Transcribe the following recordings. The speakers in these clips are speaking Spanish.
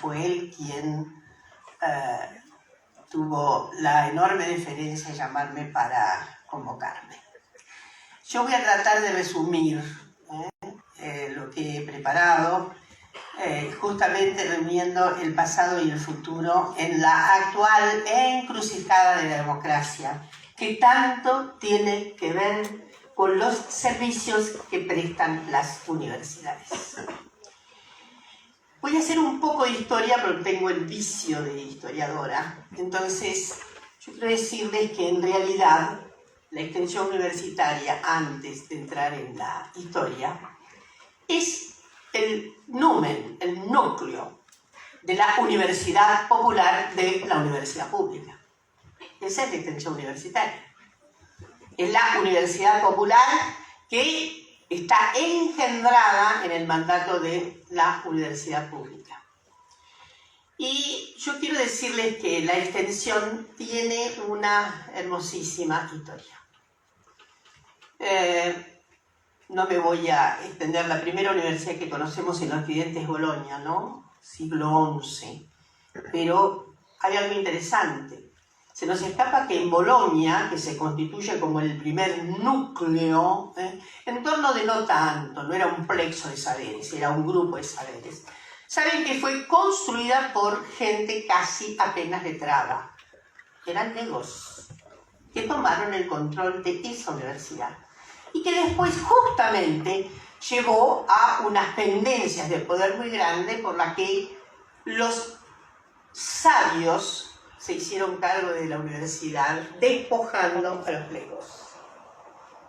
fue él quien tuvo la enorme deferencia de llamarme para convocarme. Yo voy a tratar de resumir lo que he preparado, justamente reuniendo el pasado y el futuro en la actual encrucijada de la democracia, que tanto tiene que ver con los servicios que prestan las universidades. Voy a hacer un poco de historia porque tengo el vicio de historiadora. Entonces, yo quiero decirles que en realidad la extensión universitaria, antes de entrar en la historia, es el numen, el núcleo de la universidad popular de la universidad pública. Esa es la extensión universitaria. Es la universidad popular que está engendrada en el mandato de la universidad pública. Y yo quiero decirles que la extensión tiene una hermosísima historia. No me voy a extender. La primera universidad que conocemos en Occidente es Bolonia, ¿no? Siglo XI. Pero hay algo interesante. Se nos escapa que en Bolonia, que se constituye como el primer núcleo, en torno de no tanto, no era un plexo de saberes, era un grupo de saberes. Saben que fue construida por gente casi apenas letrada. Eran legos que tomaron el control de esa universidad y que después justamente llevó a unas pendencias de poder muy grandes por las que los sabios se hicieron cargo de la universidad despojando a los legos.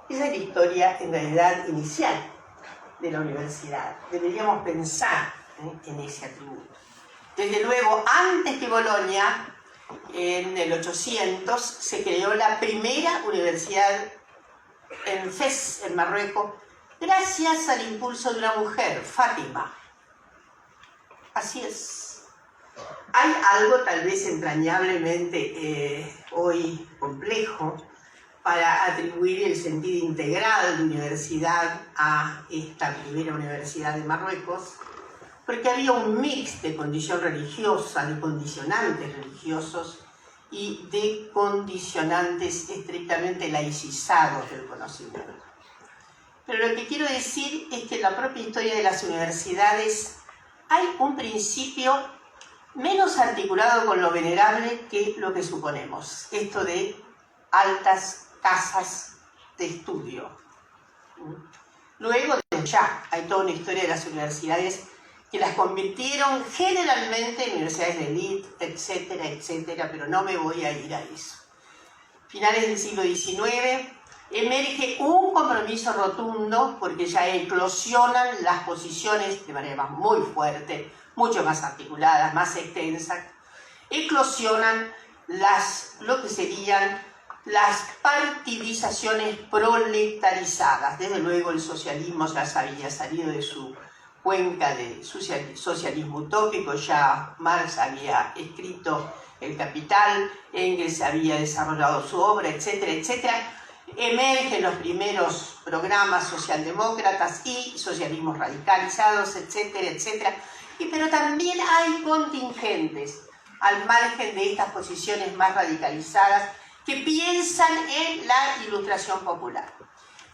Esa es la historia en realidad inicial de la universidad. Deberíamos pensar en ese atributo. Desde luego, antes que Bolonia, en el 800, se creó la primera universidad en Fez, en Marruecos, gracias al impulso de una mujer, Fátima. Así es. Hay algo tal vez entrañablemente hoy complejo para atribuir el sentido integral de universidad a esta primera universidad de Marruecos, porque había un mix de condición religiosa, de condicionantes religiosos y de condicionantes estrictamente laicizados del conocimiento. Pero lo que quiero decir es que en la propia historia de las universidades hay un principio menos articulado con lo venerable que lo que suponemos. Esto de altas casas de estudio. Luego ya hay toda una historia de las universidades que las convirtieron generalmente en universidades de élite, etcétera, etcétera, pero no me voy a ir a eso. Finales del siglo XIX emerge un compromiso rotundo porque ya eclosionan las posiciones de manera muy fuerte, mucho más articuladas, más extensas, eclosionan lo que serían las partidizaciones proletarizadas. Desde luego el socialismo ya había salido de su cuenca de socialismo utópico, ya Marx había escrito El Capital, Engels había desarrollado su obra, etcétera, etcétera. Emergen los primeros programas socialdemócratas y socialismos radicalizados, etcétera, etcétera. Pero también hay contingentes al margen de estas posiciones más radicalizadas que piensan en la ilustración popular.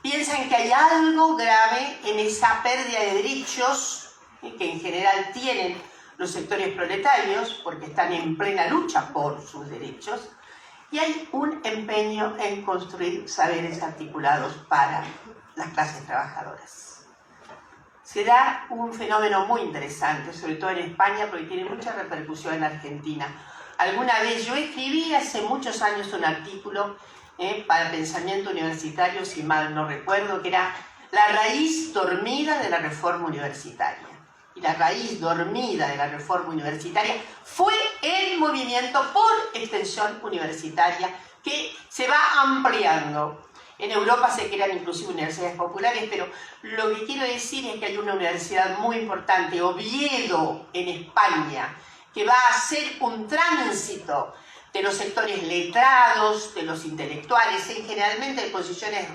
Piensan que hay algo grave en esa pérdida de derechos que en general tienen los sectores proletarios porque están en plena lucha por sus derechos, y hay un empeño en construir saberes articulados para las clases trabajadoras. Se da un fenómeno muy interesante, sobre todo en España, porque tiene mucha repercusión en Argentina. Alguna vez yo escribí hace muchos años un artículo para Pensamiento Universitario, si mal no recuerdo, que era la raíz dormida de la reforma universitaria. Y la raíz dormida de la reforma universitaria fue el movimiento por extensión universitaria que se va ampliando. En Europa se crean inclusive universidades populares, pero lo que quiero decir es que hay una universidad muy importante, Oviedo, en España, que va a ser un tránsito de los sectores letrados, de los intelectuales, generalmente de posiciones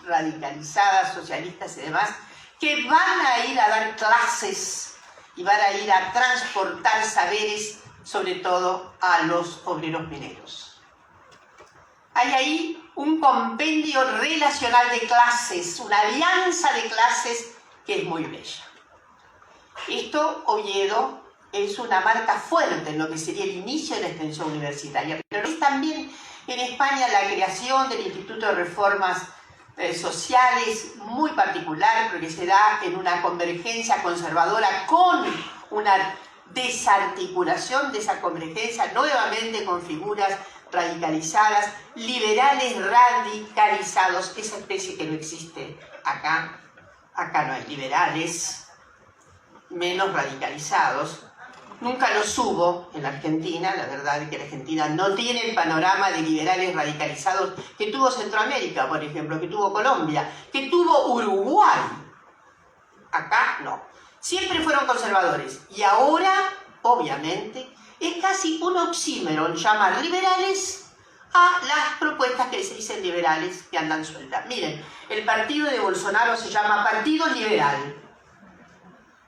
radicalizadas, socialistas y demás, que van a ir a dar clases y van a ir a transportar saberes, sobre todo a los obreros mineros. Hay ahí un compendio relacional de clases, una alianza de clases que es muy bella. Esto, Oviedo, es una marca fuerte en lo que sería el inicio de la extensión universitaria, pero es también en España la creación del Instituto de Reformas Sociales muy particular, porque se da en una convergencia conservadora con una desarticulación de esa convergencia, nuevamente con figuras radicalizadas, liberales radicalizados, esa especie que no existe acá. Acá no hay liberales, menos radicalizados. Nunca los hubo en la Argentina, la verdad es que la Argentina no tiene el panorama de liberales radicalizados que tuvo Centroamérica, por ejemplo, que tuvo Colombia, que tuvo Uruguay. Acá no. Siempre fueron conservadores. Y ahora, obviamente, es casi un oxímoron llamar liberales a las propuestas que se dicen liberales que andan sueltas. Miren, el partido de Bolsonaro se llama Partido Liberal.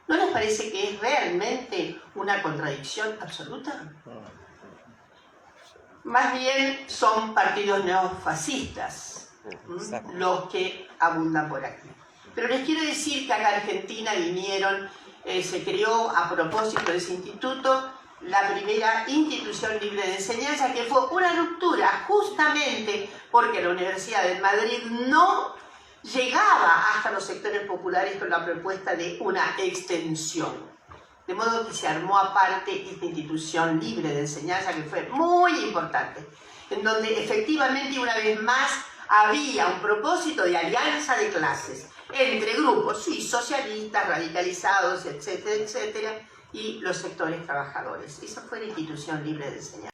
¿No les parece que es realmente una contradicción absoluta? Más bien son partidos neofascistas los que abundan por aquí. Pero les quiero decir que acá en Argentina vinieron, se creó a propósito de ese instituto la primera institución libre de enseñanza, que fue una ruptura justamente porque la Universidad de Madrid no llegaba hasta los sectores populares con la propuesta de una extensión. De modo que se armó aparte esta institución libre de enseñanza que fue muy importante, en donde efectivamente una vez más había un propósito de alianza de clases entre grupos, sí, socialistas, radicalizados, etcétera, etcétera, y los sectores trabajadores. Esa fue la institución libre de enseñanza.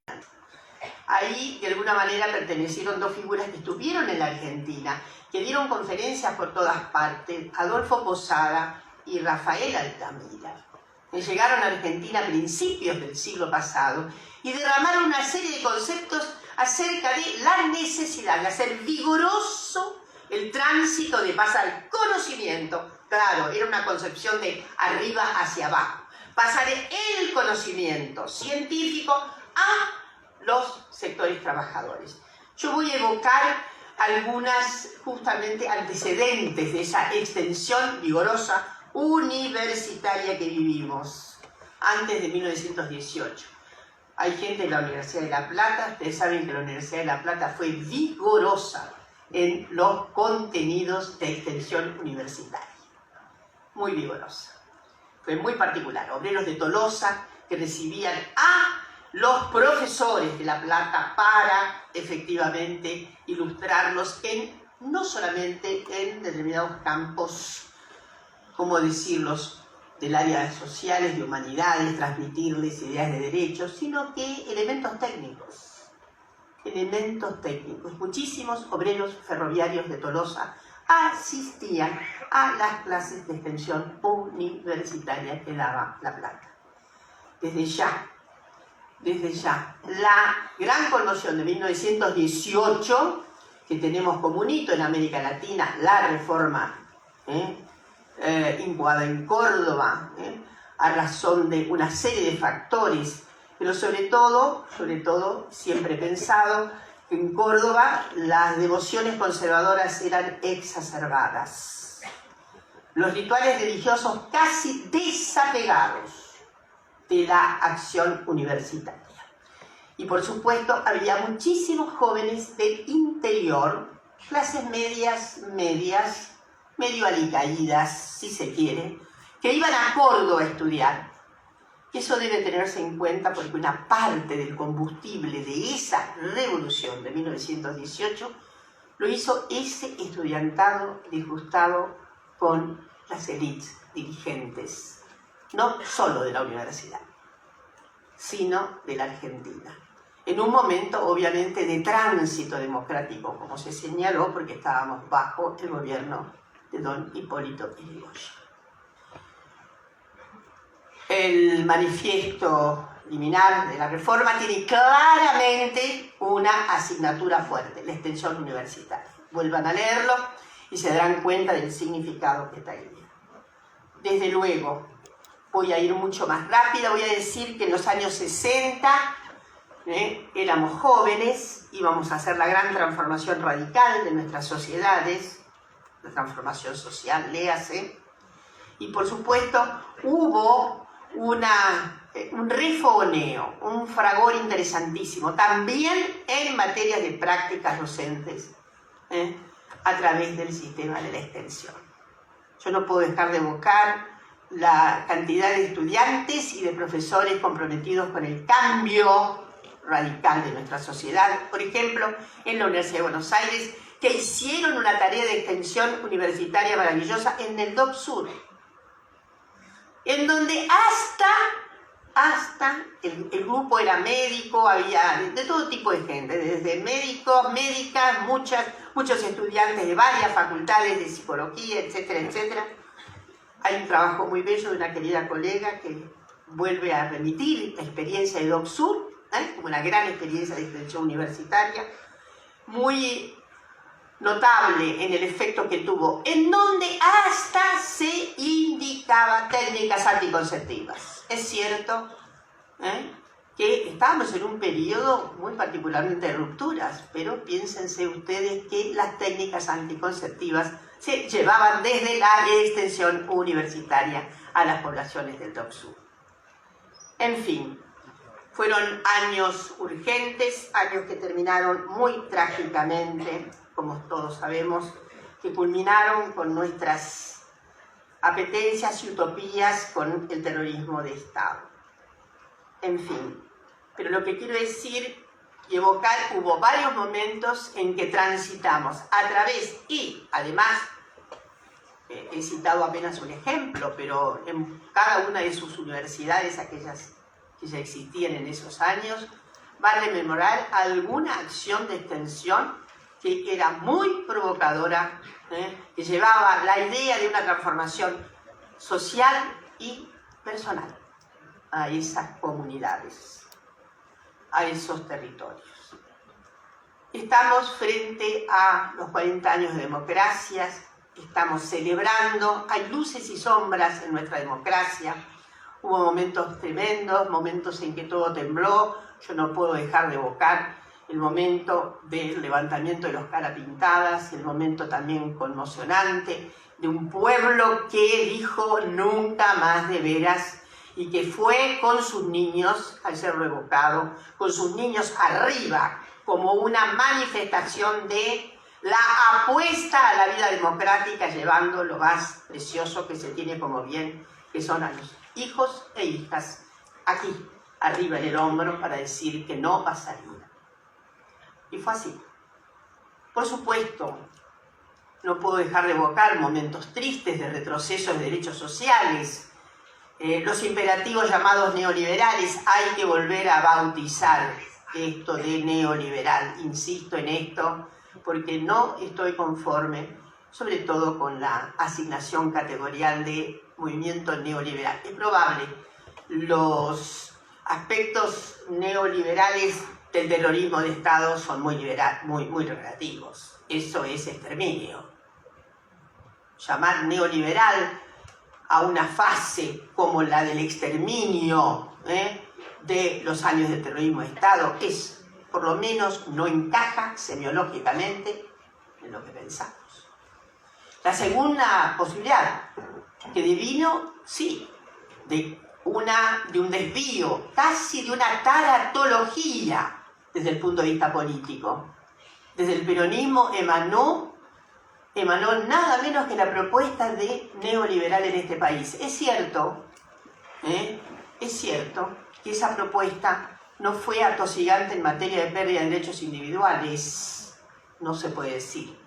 Ahí, de alguna manera, pertenecieron dos figuras que estuvieron en la Argentina, que dieron conferencias por todas partes, Adolfo Posada y Rafael Altamira, que llegaron a Argentina a principios del siglo pasado y derramaron una serie de conceptos acerca de la necesidad de hacer vigoroso el tránsito de pasar al conocimiento. Claro, era una concepción de arriba hacia abajo. Pasar el conocimiento científico a los sectores trabajadores. Yo voy a evocar algunas justamente antecedentes de esa extensión vigorosa universitaria que vivimos antes de 1918. Hay gente de la Universidad de La Plata, ustedes saben que la Universidad de La Plata fue vigorosa en los contenidos de extensión universitaria. Muy vigorosa. Fue muy particular. Obreros de Tolosa que recibían a los profesores de La Plata para efectivamente ilustrarlos no solamente en determinados campos, ¿cómo decirlos?, del área de sociales, de humanidades, transmitirles ideas de derechos, sino que elementos técnicos. Elementos técnicos. Muchísimos obreros ferroviarios de Tolosa asistían a las clases de extensión universitaria que daba La Plata. Desde ya, la gran conmoción de 1918, que tenemos como un hito en América Latina, la reforma incoada en Córdoba, a razón de una serie de factores, pero sobre todo, siempre he pensado que en Córdoba las devociones conservadoras eran exacerbadas. Los rituales religiosos casi desapegados de la acción universitaria. Y por supuesto había muchísimos jóvenes del interior, clases medias, medio alicaídas, si se quiere, que iban a Córdoba a estudiar. Eso debe tenerse en cuenta porque una parte del combustible de esa revolución de 1918 lo hizo ese estudiantado disgustado con las élites dirigentes, no solo de la universidad, sino de la Argentina. En un momento, obviamente, de tránsito democrático, como se señaló, porque estábamos bajo el gobierno de don Hipólito Yrigoyen. El manifiesto liminar de la reforma tiene claramente una asignatura fuerte, la extensión universitaria. Vuelvan a leerlo y se darán cuenta del significado que está ahí. Desde luego, voy a ir mucho más rápida, voy a decir que en los años 60 éramos jóvenes, íbamos a hacer la gran transformación radical de nuestras sociedades, la transformación social, léase, y por supuesto hubo un refogoneo, un fragor interesantísimo, también en materias de prácticas docentes, a través del sistema de la extensión. Yo no puedo dejar de evocar la cantidad de estudiantes y de profesores comprometidos con el cambio radical de nuestra sociedad, por ejemplo, en la Universidad de Buenos Aires, que hicieron una tarea de extensión universitaria maravillosa en el DOC Sur, en donde hasta el grupo era médico, había de todo tipo de gente, desde médicos, médicas, muchos estudiantes de varias facultades de psicología, etcétera, etcétera. Hay un trabajo muy bello de una querida colega que vuelve a remitir la experiencia de DOC Sur, como una gran experiencia de extensión universitaria, muy notable en el efecto que tuvo, en donde hasta se indicaba técnicas anticonceptivas. Es cierto que estábamos en un periodo muy particularmente de rupturas, pero piénsense ustedes que las técnicas anticonceptivas se llevaban desde la extensión universitaria a las poblaciones del DOC Sur. En fin, fueron años urgentes, años que terminaron muy trágicamente, como todos sabemos, que culminaron con nuestras apetencias y utopías con el terrorismo de Estado. En fin, pero lo que quiero decir y evocar, hubo varios momentos en que transitamos a través y, además, he citado apenas un ejemplo, pero en cada una de sus universidades, aquellas que ya existían en esos años, va a rememorar alguna acción de extensión que era muy provocadora, que llevaba la idea de una transformación social y personal a esas comunidades, a esos territorios. Estamos frente a los 40 años de democracias, estamos celebrando, hay luces y sombras en nuestra democracia, hubo momentos tremendos, momentos en que todo tembló, yo no puedo dejar de evocar el momento del levantamiento de los Carapintadas, el momento también conmocionante de un pueblo que dijo nunca más de veras y que fue con sus niños, al ser revocado, con sus niños arriba, como una manifestación de la apuesta a la vida democrática, llevando lo más precioso que se tiene como bien, que son a los hijos e hijas, aquí, arriba en el hombro, para decir que no pasaría. Y fue así. Por supuesto, no puedo dejar de evocar momentos tristes de retroceso de derechos sociales, los imperativos llamados neoliberales. Hay que volver a bautizar esto de neoliberal. Insisto en esto porque no estoy conforme, sobre todo con la asignación categorial de movimiento neoliberal. Es probable, los aspectos neoliberales del terrorismo de Estado son muy relativos. Eso es exterminio. Llamar neoliberal a una fase como la del exterminio de los años del terrorismo de Estado es, por lo menos, no encaja semiológicamente en lo que pensamos. La segunda posibilidad, que devino, sí, de un desvío, casi de una taratología desde el punto de vista político. Desde el peronismo emanó nada menos que la propuesta de neoliberal en este país. Es cierto que esa propuesta no fue atosigante en materia de pérdida de derechos individuales, no se puede decir.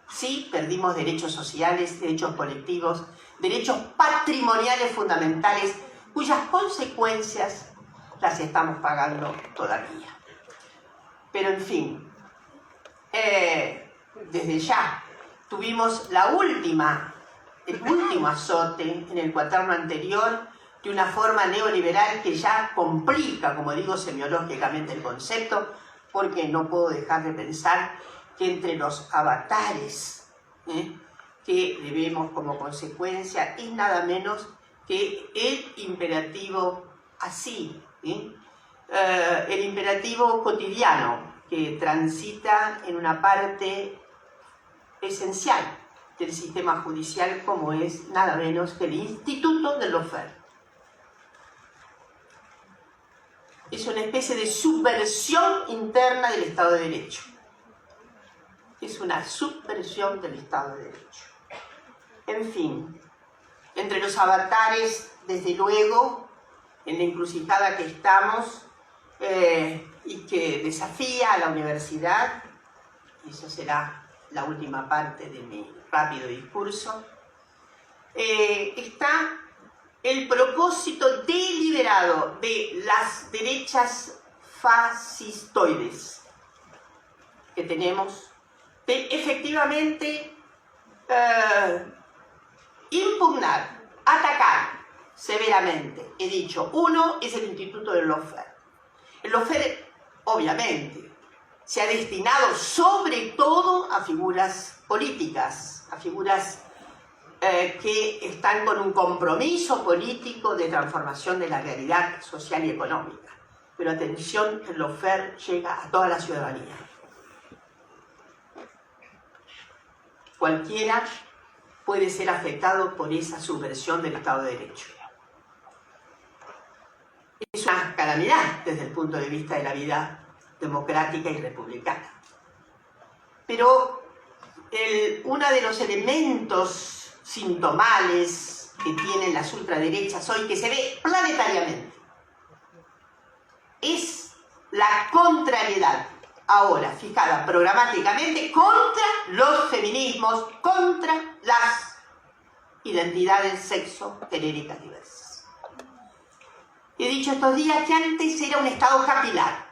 Sí, perdimos derechos sociales, derechos colectivos, derechos patrimoniales fundamentales, cuyas consecuencias las estamos pagando todavía. Pero en fin, desde ya tuvimos el último azote en el cuaterno anterior de una forma neoliberal que ya complica, como digo, semiológicamente el concepto, porque no puedo dejar de pensar que entre los avatares que le vemos como consecuencia es nada menos que el imperativo así, el imperativo cotidiano que transita en una parte esencial del sistema judicial, como es nada menos que el instituto del lawfare. Es una especie de subversión interna del Estado de Derecho. Es una subversión del Estado de Derecho. En fin, entre los avatares, desde luego, en la encrucijada que estamos y que desafía a la universidad, y eso será la última parte de mi rápido discurso, está el propósito deliberado de las derechas fascistoides que tenemos de efectivamente impugnar, atacar severamente. He dicho, uno es el Instituto del lawfare. El lawfare, obviamente, se ha destinado sobre todo a figuras políticas, a figuras que están con un compromiso político de transformación de la realidad social y económica. Pero atención, el lawfare llega a toda la ciudadanía. Cualquiera puede ser afectado por esa subversión del Estado de Derecho. Es una calamidad desde el punto de vista de la vida democrática y republicana. Pero uno de los elementos sintomales que tienen las ultraderechas hoy, que se ve planetariamente, es la contrariedad, ahora fijada programáticamente, contra los feminismos, contra las identidades sexo-genéricas diversas. He dicho estos días que antes era un estado capilar.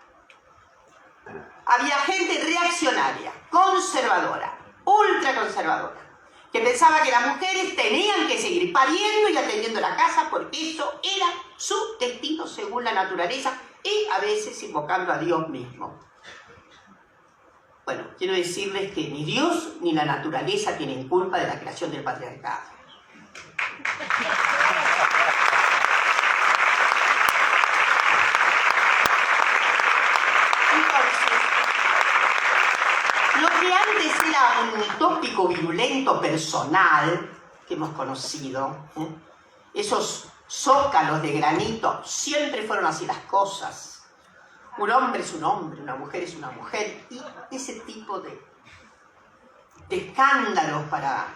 Había gente reaccionaria, conservadora, ultraconservadora, que pensaba que las mujeres tenían que seguir pariendo y atendiendo la casa porque eso era su destino según la naturaleza y a veces invocando a Dios mismo. Bueno, quiero decirles que ni Dios ni la naturaleza tienen culpa de la creación del patriarcado. Lo que antes era un tópico virulento personal que hemos conocido, esos zócalos de granito, siempre fueron así las cosas. Un hombre es un hombre, una mujer es una mujer, y ese tipo de escándalos para,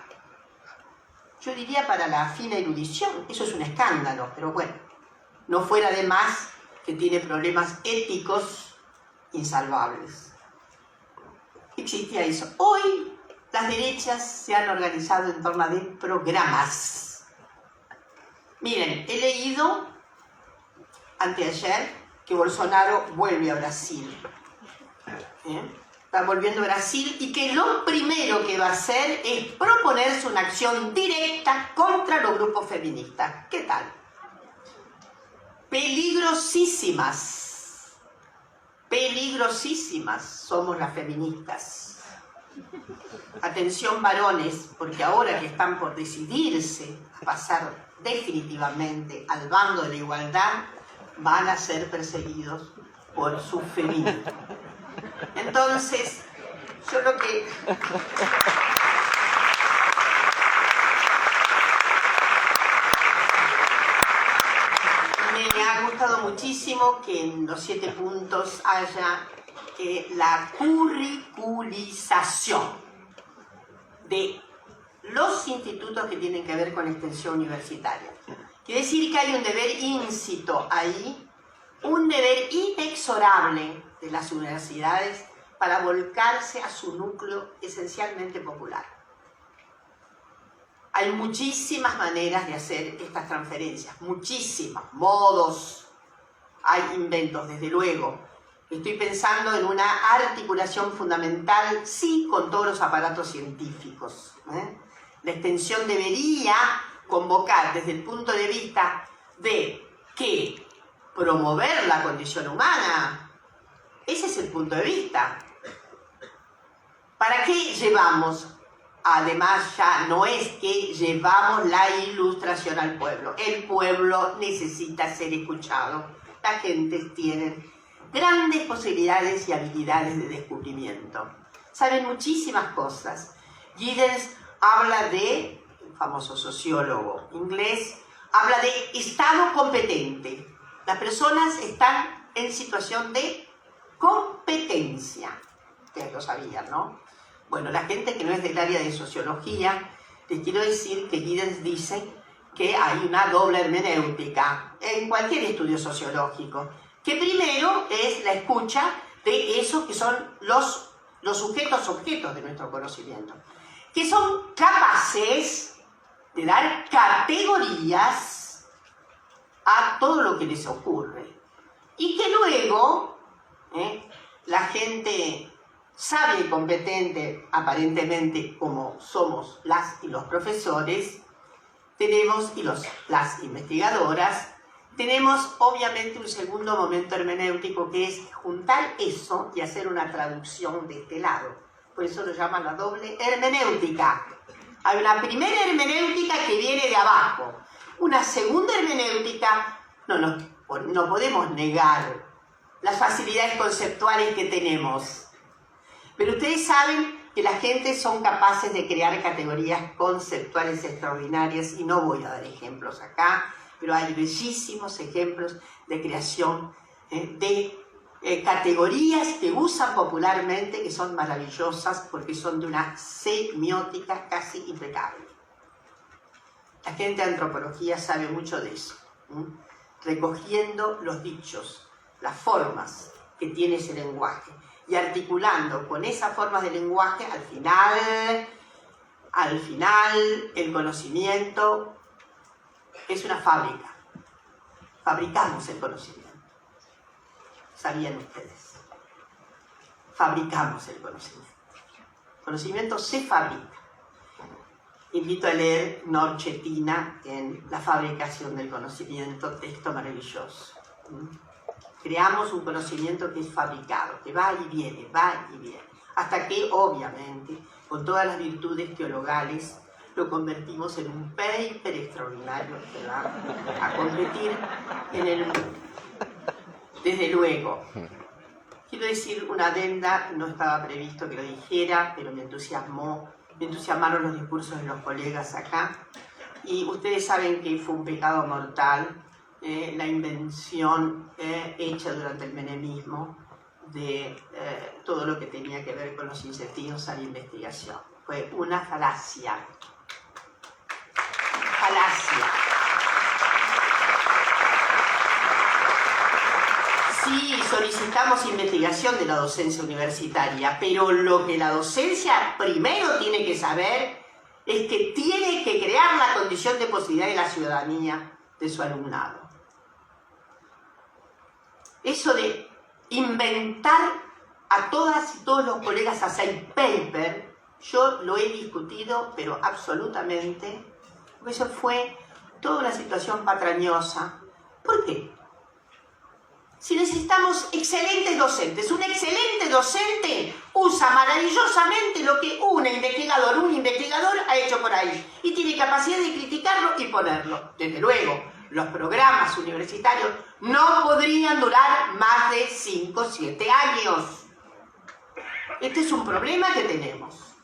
yo diría para la fina erudición, eso es un escándalo, pero bueno, no fuera de más que tiene problemas éticos insalvables. Existía eso. Hoy las derechas se han organizado en torno de programas. Miren, he leído anteayer que Bolsonaro vuelve a Brasil. Está volviendo a Brasil y que lo primero que va a hacer es proponerse una acción directa contra los grupos feministas. ¿Qué tal? Peligrosísimas. Peligrosísimas somos las feministas. Atención varones, porque ahora que están por decidirse a pasar definitivamente al bando de la igualdad, van a ser perseguidos por su feminismo. Entonces, yo lo que... Me ha gustado muchísimo que en los 7 puntos haya la curriculización de los institutos que tienen que ver con extensión universitaria. Quiere decir que hay un deber íncito ahí, un deber inexorable de las universidades para volcarse a su núcleo esencialmente popular. Hay muchísimas maneras de hacer estas transferencias, muchísimas, modos, hay inventos, desde luego. Estoy pensando en una articulación fundamental, sí, con todos los aparatos científicos. La extensión debería convocar desde el punto de vista de que promover la condición humana, ese es el punto de vista. ¿Para qué llevamos además ya no es que llevamos la ilustración al pueblo. El pueblo necesita ser escuchado. La gente tiene grandes posibilidades y habilidades de descubrimiento. Saben muchísimas cosas. Giddens habla de, un famoso sociólogo inglés, habla de estado competente. Las personas están en situación de competencia. Ustedes lo sabían, ¿no? Bueno, la gente que no es del área de sociología, les quiero decir que Giddens dice que hay una doble hermenéutica en cualquier estudio sociológico. Que primero es la escucha de esos que son los sujetos objetos de nuestro conocimiento, que son capaces de dar categorías a todo lo que les ocurre. Y que luego la gente sabia y competente, aparentemente como somos las y los profesores, tenemos, y las investigadoras, tenemos obviamente un segundo momento hermenéutico que es juntar eso y hacer una traducción de este lado. Por eso lo llaman la doble hermenéutica. Hay una primera hermenéutica que viene de abajo. Una segunda hermenéutica, no podemos negar las facilidades conceptuales que tenemos. Pero ustedes saben que las gentes son capaces de crear categorías conceptuales extraordinarias y no voy a dar ejemplos acá, pero hay bellísimos ejemplos de creación de categorías que usan popularmente, que son maravillosas porque son de una semiótica casi impecable. La gente de antropología sabe mucho de eso, recogiendo los dichos, las formas que tiene ese lenguaje y articulando con esas formas de lenguaje, al final el conocimiento es una fábrica. Fabricamos el conocimiento. ¿Sabían ustedes? Fabricamos el conocimiento. El conocimiento se fabrica. Invito a leer Norchetina en La fabricación del conocimiento, texto maravilloso. Creamos un conocimiento que es fabricado, que va y viene, hasta que, obviamente, con todas las virtudes teologales, lo convertimos en un paper extraordinario que va a competir en el mundo. Desde luego, quiero decir una adenda, no estaba previsto que lo dijera, pero me entusiasmaron los discursos de los colegas acá, y ustedes saben que fue un pecado mortal la invención hecha durante el menemismo de todo lo que tenía que ver con los incentivos a la investigación. Fue una falacia. Sí, solicitamos investigación de la docencia universitaria, pero lo que la docencia primero tiene que saber es que tiene que crear la condición de posibilidad de la ciudadanía de su alumnado. Eso de inventar a todas y todos los colegas a hacer paper, yo lo he discutido, pero absolutamente, porque eso fue toda una situación patrañosa. ¿Por qué? Si necesitamos excelentes docentes, un excelente docente usa maravillosamente lo que un investigador ha hecho por ahí y tiene capacidad de criticarlo y ponerlo. Desde luego, los programas universitarios no podrían durar más de 5 o 7 años. Este es un problema que tenemos.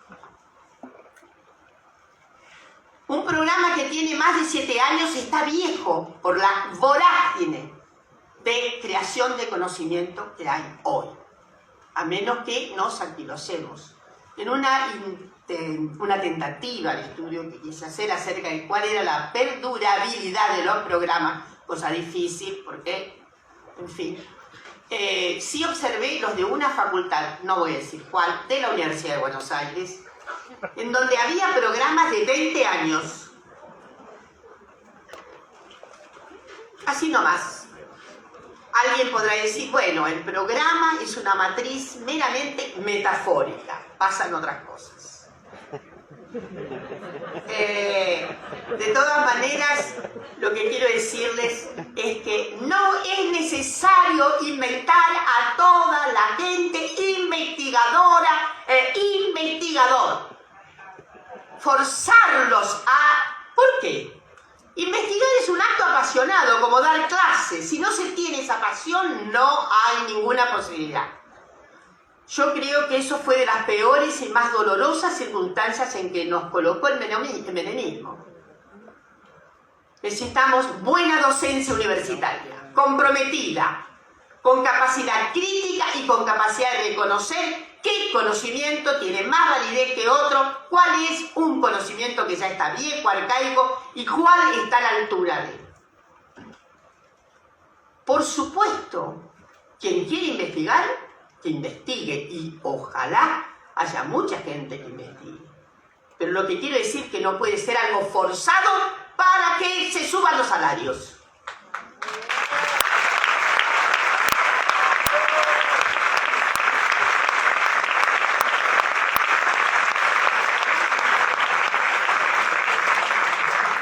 Un programa que tiene más de 7 años está viejo por la vorágine de creación de conocimiento que hay hoy, a menos que nos anquilosemos. En una tentativa de estudio que quise hacer acerca de cuál era la perdurabilidad de los programas, cosa difícil porque, en fin, sí observé los de una facultad, no voy a decir cuál, de la Universidad de Buenos Aires, en donde había programas de 20 años. Así nomás. Alguien podrá decir, bueno, el programa es una matriz meramente metafórica, pasan otras cosas. De todas maneras, lo que quiero decirles es que no es necesario inventar a toda la gente investigadora e investigador. forzarlos a... ¿Por qué? Investigar es un acto apasionado, como dar clases. Si no se tiene esa pasión, no hay ninguna posibilidad. Yo creo que eso fue de las peores y más dolorosas circunstancias en que nos colocó el menemismo. Necesitamos buena docencia universitaria, comprometida, con capacidad crítica y con capacidad de conocer qué conocimiento tiene más validez que otro, cuál es un conocimiento que ya está viejo, arcaico, y cuál está a la altura de él. Por supuesto, quien quiere investigar, que investigue, y ojalá haya mucha gente que investigue. Pero lo que quiero decir es que no puede ser algo forzado para que se suban los salarios.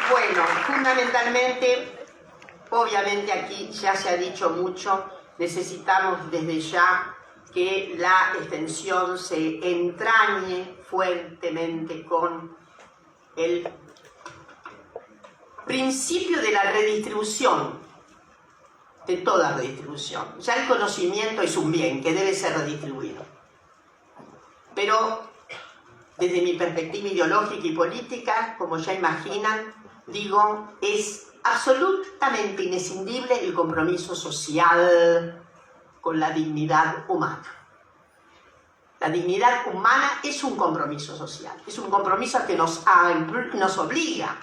Bueno, fundamentalmente, obviamente aquí ya se ha dicho mucho, necesitamos desde ya que la extensión se entrañe fuertemente con el principio de la redistribución, de toda redistribución. Ya el conocimiento es un bien que debe ser redistribuido. Pero desde mi perspectiva ideológica y política, como ya imaginan, digo, es absolutamente inescindible el compromiso social con la dignidad humana. La dignidad humana es un compromiso social, es un compromiso que nos obliga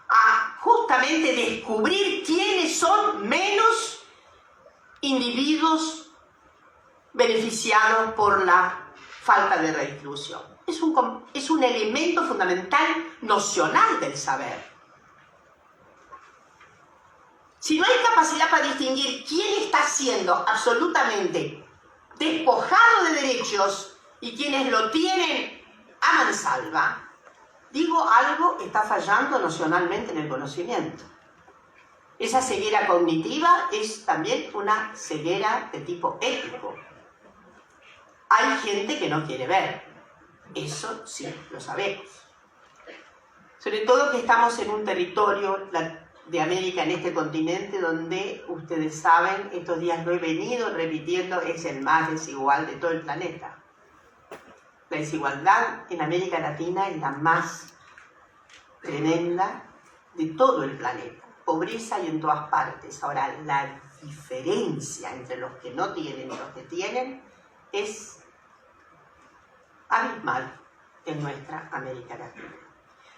a justamente descubrir quiénes son menos individuos beneficiados por la falta de redistribución. Es un elemento fundamental nocional del saber. Si no hay capacidad para distinguir quién está siendo absolutamente despojado de derechos y quienes lo tienen a mansalva, digo, algo está fallando nocionalmente en el conocimiento. Esa ceguera cognitiva es también una ceguera de tipo ético. Hay gente que no quiere ver. Eso sí, lo sabemos. Sobre todo que estamos en un territorio de América, en este continente, donde ustedes saben, estos días lo he venido repitiendo, es el más desigual de todo el planeta. La desigualdad en América Latina es la más tremenda de todo el planeta. Pobreza hay en todas partes. Ahora, la diferencia entre los que no tienen y los que tienen es abismal en nuestra América Latina.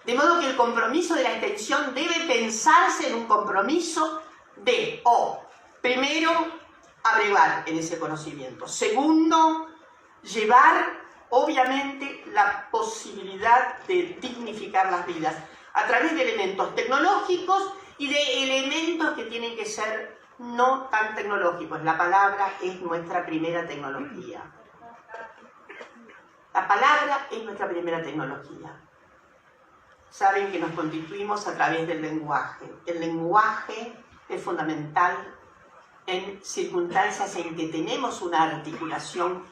De modo que el compromiso de la extensión debe pensarse en un compromiso de, primero, abrevar en ese conocimiento. Segundo, llevar, obviamente, la posibilidad de dignificar las vidas a través de elementos tecnológicos y de elementos que tienen que ser no tan tecnológicos. La palabra es nuestra primera tecnología. La palabra es nuestra primera tecnología. Saben que nos constituimos a través del lenguaje. El lenguaje es fundamental en circunstancias en que tenemos una articulación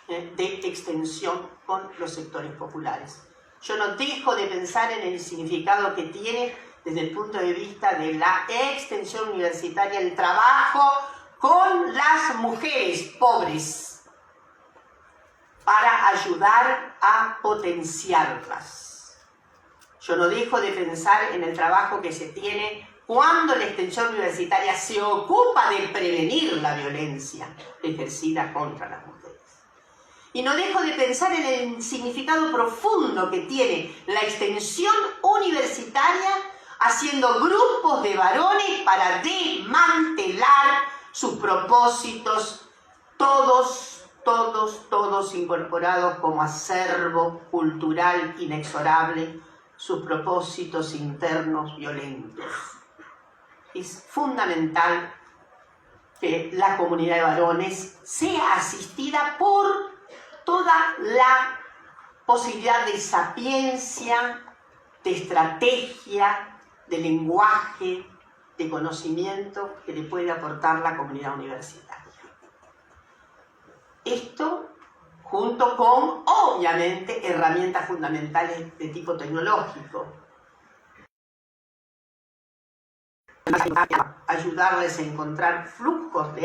de extensión con los sectores populares. Yo no dejo de pensar en el significado que tiene desde el punto de vista de la extensión universitaria, el trabajo con las mujeres pobres para ayudar a potenciarlas. Yo no dejo de pensar en el trabajo que se tiene cuando la extensión universitaria se ocupa de prevenir la violencia ejercida contra las mujeres. Y no dejo de pensar en el significado profundo que tiene la extensión universitaria haciendo grupos de varones para desmantelar sus propósitos, todos incorporados como acervo cultural inexorable, sus propósitos internos violentos. Es fundamental que la comunidad de varones sea asistida por toda la posibilidad de sapiencia, de estrategia, de lenguaje, de conocimiento que le puede aportar la comunidad universitaria. Esto junto con, obviamente, herramientas fundamentales de tipo tecnológico. Ayudarles a encontrar flujos de